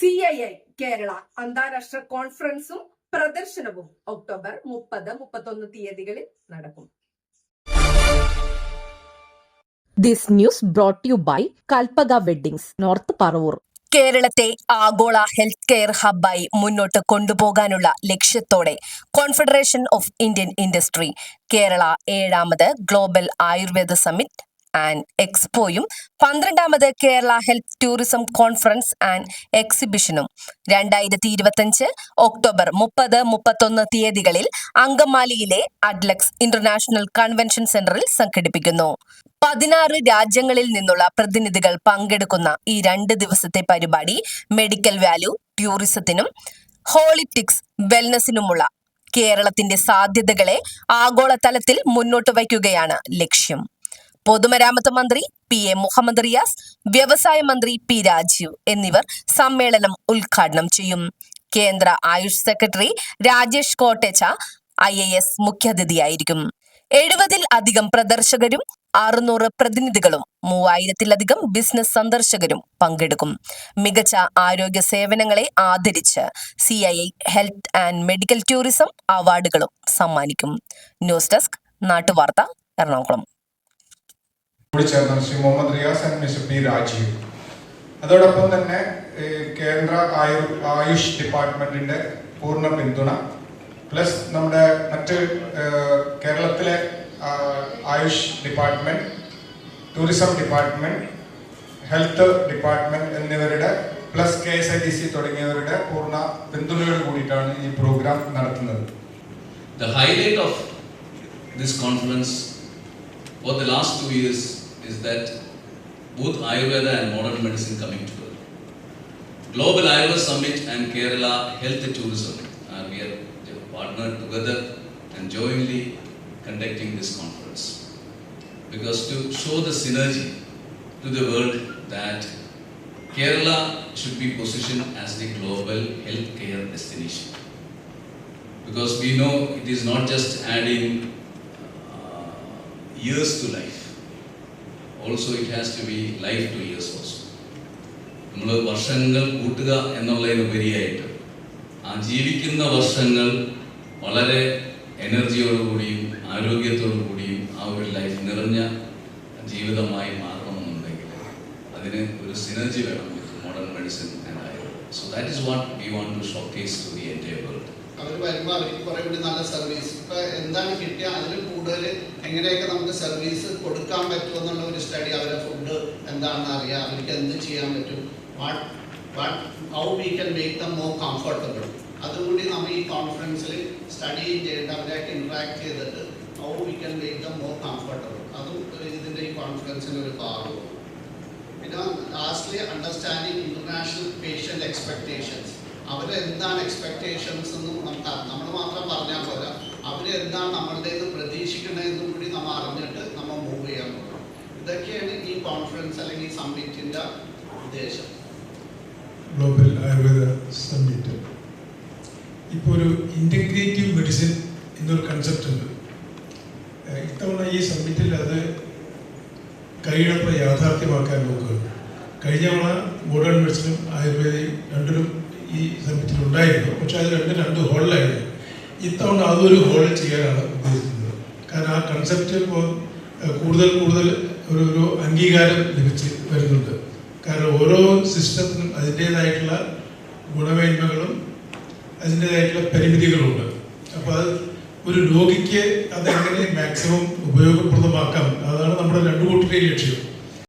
CII Kerala അന്താരാഷ്ട്ര കോൺഫറൻസും പ്രദർശനവും October 30-31 തീയതികളിൽ നടക്കും. This news brought to you by Kalpaga Weddings, North Paravoor. കേരളത്തെ ആഗോള ഹെൽത്ത് കെയർ ഹബ്ബായി മുന്നോട്ട് കൊണ്ടുപോകാനുള്ള ലക്ഷ്യത്തോടെ confederation of Indian industry Kerala 7ാമത് ഗ്ലോബൽ ആയുർവേദ സമ്മിറ്റ് ആൻഡ് എക്സ്പോയും 12ാമത് Kerala health tourism conference and എക്സിബിഷനും 2025 ഒക്ടോബർ 30-31 തീയതികളിൽ അങ്കമാലിയിലെ അഡ്ലക്സ് ഇന്റർനാഷണൽ കൺവെൻഷൻ സെന്ററിൽ സംഘടിപ്പിക്കുന്നു. 16 രാജ്യങ്ങളിൽ നിന്നുള്ള പ്രതിനിധികൾ പങ്കെടുക്കുന്ന ഈ 2 ദിവസത്തെ പരിപാടി മെഡിക്കൽ വാല്യൂ, ടൂറിസത്തിനും ഹോളിസ്റ്റിക്സ് വെൽനസിനുമുള്ള കേരളത്തിന്റെ സാധ്യതകളെ ആഗോളതലത്തിൽ മുന്നോട്ട് വയ്ക്കുകയാണ് ലക്ഷ്യം. പൊതുമരാമത്ത് മന്ത്രി PA മുഹമ്മദ് റിയാസ്, വ്യവസായ മന്ത്രി P രാജീവ് എന്നിവർ സമ്മേളനം ഉദ്ഘാടനം ചെയ്യും. കേന്ദ്ര ആയുഷ് സെക്രട്ടറി രാജേഷ് കോട്ടേച്ച IAS മുഖ്യാതിഥിയായിരിക്കും. 70-ൽ-അധികം പ്രദർശകരും 600 പ്രതിനിധികളും 3000-ൽ-അധികം ബിസിനസ് സന്ദർശകരും പങ്കെടുക്കും. മികച്ച ആരോഗ്യ സേവനങ്ങളെ ആദരിച്ച് CII health and medical tourism അവാർഡുകളും സമ്മാനിക്കും. ന്യൂസ് ഡെസ്ക് നാട്ടുവാർത്ത, Ernakulam. Shri Muhammad Riyas and mister P Rajeev. അതോടൊപ്പം തന്നെ കേന്ദ്ര ആയുഷ് ഡിപ്പാർട്ട്മെന്റിന്റെ പൂർണ്ണ പിന്തുണ, പ്ലസ് നമ്മുടെ മറ്റ് കേരളത്തിലെ Ayush department, tourism department, health department എന്നിവരുടെ പ്ലസ് KSIDC തുടങ്ങിയവരുടെ പൂർണ്ണ പിന്തുണയോട് കൂടിയിട്ടാണ് ഈ പ്രോഗ്രാം നടത്തുന്നത്. The highlight of this conference for the last 2 years is that both Ayurveda and modern medicine coming together. Global Ayurveda Summit and Kerala Health Tourism we are partnered together and jointly conducting this conference, because to show the synergy to the world that Kerala should be positioned as the global healthcare destination, because we know it is not just adding years to life, also it has to be life to years also. നമ്മൾ വർഷങ്ങൾ കൂട്ടുക എന്നുള്ളതിനുപരിയായിട്ട് ആ ജീവിക്കുന്ന വർഷങ്ങൾ വളരെ എനർജിയോടുകൂടിയും ആരോഗ്യത്തോടു കൂടിയും ആ ഒരു ലൈഫ് നിറഞ്ഞ ജീവിതമായി മാറണമെന്നുണ്ടെങ്കിൽ അതിന് ഒരു സിനർജി വേണം modern medicine and Ayurveda. So that is what we want to showcase to the entire world. അവർ വരുമ്പോൾ അവർക്ക് കുറേ കൂടി നല്ല സർവീസ്, ഇപ്പം എന്താണ് കിട്ടിയ അതിൽ കൂടുതൽ എങ്ങനെയൊക്കെ നമുക്ക് സർവീസ് കൊടുക്കാൻ പറ്റുമെന്നുള്ള ഒരു സ്റ്റഡി, അവരെ ഫുഡ് എന്താണെന്ന് അറിയാം, അവർക്ക് എന്ത് ചെയ്യാൻ പറ്റും, how we can make them more comfortable. അതുകൂടി നമ്മൾ ഈ കോൺഫറൻസിൽ സ്റ്റഡി ചെയ്തിട്ട് അവരായിട്ട് ഇൻട്രാക്ട് ചെയ്തിട്ട് how we can make them more comfortable, അതും ഇതിൻ്റെ ഈ കോൺഫറൻസിൻ്റെ ഒരു ഭാഗമാണ്. പിന്നെ lastly understanding international patient expectations. അവരെന്താണ് എക്സ്പെക്ടേഷൻസ് എന്നും നമ്മൾ മാത്രം പറഞ്ഞാൽ പോരാ, അവരെന്താണ് നമ്മളുടെ ഇത് പ്രതീക്ഷിക്കുന്നതെന്നും കൂടി നമ്മൾ അറിഞ്ഞിട്ട് നമ്മൾ മൂവ് ചെയ്യാൻ പോകും. ഇതൊക്കെയാണ് ഈ കോൺഫറൻസ് അല്ലെങ്കിൽ ഈ സമ്മിറ്റിൻ്റെ ഉദ്ദേശം. ഗ്ലോബൽ ആയുർവേദ സമ്മിറ്റ് ഇപ്പോൾ ഒരു ഇൻ്റഗ്രേറ്റീവ് മെഡിസിൻ എന്നൊരു കൺസെപ്റ്റ് ഉണ്ട്. ഇത്തവണ ഈ സമ്മിറ്റിൽ അത് കഴിയണപ്പോൾ യാഥാർത്ഥ്യമാക്കാൻ നോക്കുക. കഴിഞ്ഞ തവണ മോഡേൺ മെഡിസിനും ആയുർവേദയും രണ്ടിലും ഈ സമ്മിറ്റിൽ ഉണ്ടായിരുന്നു, പക്ഷെ അത് രണ്ട് ഹോളിലായിരുന്നു. ഇത്തവണ അതൊരു ഹോളിൽ ചെയ്യാനാണ് ഉദ്ദേശിക്കുന്നത്. കാരണം ആ കൺസെപ്റ്റ് ഇപ്പോൾ കൂടുതൽ ഒരു അംഗീകാരം ലഭിച്ച് വരുന്നുണ്ട്. കാരണം ഓരോ സിസ്റ്റത്തിനും അതിൻ്റേതായിട്ടുള്ള ഗുണമേന്മകളും അതിൻ്റേതായിട്ടുള്ള പരിമിതികളുണ്ട്. അപ്പോൾ അത് ഒരു രോഗിക്ക് അതെങ്ങനെ മാക്സിമം ഉപയോഗപ്രദമാക്കാം, അതാണ് നമ്മുടെ 2 കൂട്ടരുടെയും ലക്ഷ്യം.